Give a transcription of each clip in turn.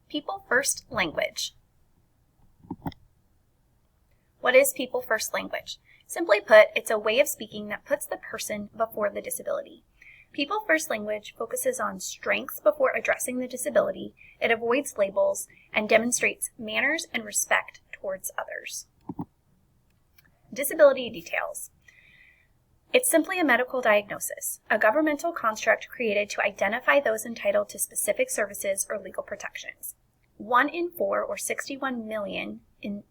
People First Language. What is People First Language? Simply put, it's a way of speaking that puts the person before the disability. People First Language focuses on strengths before addressing the disability, it avoids labels, and demonstrates manners and respect towards others. Disability details. It's simply a medical diagnosis, a governmental construct created to identify those entitled to specific services or legal protections. 1 in 4, or 61 million in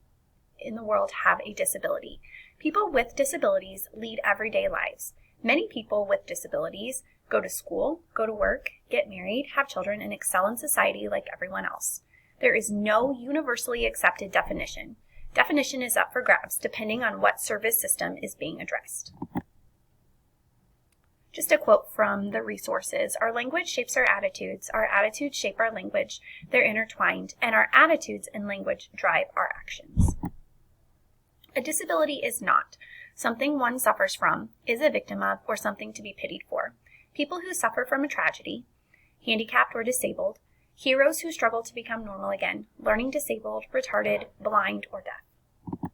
the world, have a disability. People with disabilities lead everyday lives. Many people with disabilities go to school, go to work, get married, have children, and excel in society like everyone else. There is no universally accepted definition. Definition is up for grabs depending on what service system is being addressed. Just a quote from the resources. Our language shapes our attitudes shape our language, they're intertwined, and our attitudes and language drive our actions. A disability is not something one suffers from, is a victim of, or something to be pitied for. People who suffer from a tragedy, handicapped or disabled, heroes who struggle to become normal again, learning disabled, retarded, blind, or deaf.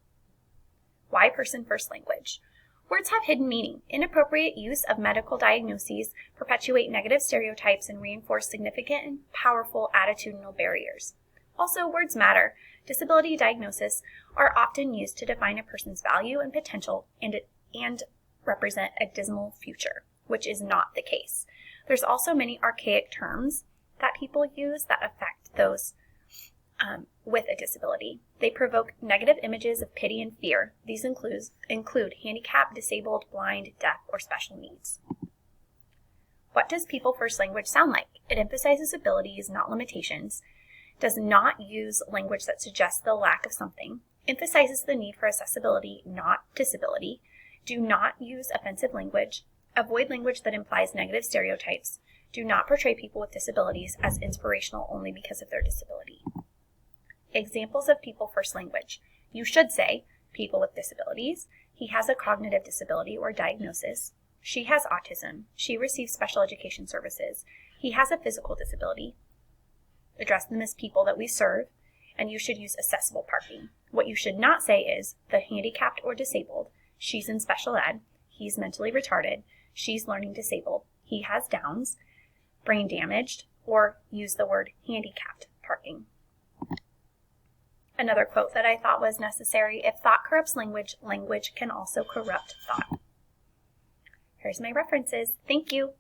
Why Person First Language? Words have hidden meaning. Inappropriate use of medical diagnoses perpetuate negative stereotypes and reinforce significant and powerful attitudinal barriers. Also, words matter. Disability diagnoses are often used to define a person's value and potential and represent a dismal future, which is not the case. There's also many archaic terms that people use that affect those with a disability. They provoke negative images of pity and fear. These include handicapped, disabled, blind, deaf, or special needs. What does People First Language sound like? It emphasizes abilities, not limitations, does not use language that suggests the lack of something, emphasizes the need for accessibility, not disability, do not use offensive language, avoid language that implies negative stereotypes, do not portray people with disabilities as inspirational only because of their disability. Examples of People First Language. You should say, people with disabilities, he has a cognitive disability or diagnosis, she has autism, she receives special education services, he has a physical disability. Address them as people that we serve, and you should use accessible parking. What you should not say is, the handicapped or disabled, she's in special ed, he's mentally retarded, she's learning disabled, he has Downs, brain damaged, or use the word handicapped parking. Another quote that I thought was necessary: if thought corrupts language, language can also corrupt thought. Here's my references. Thank you.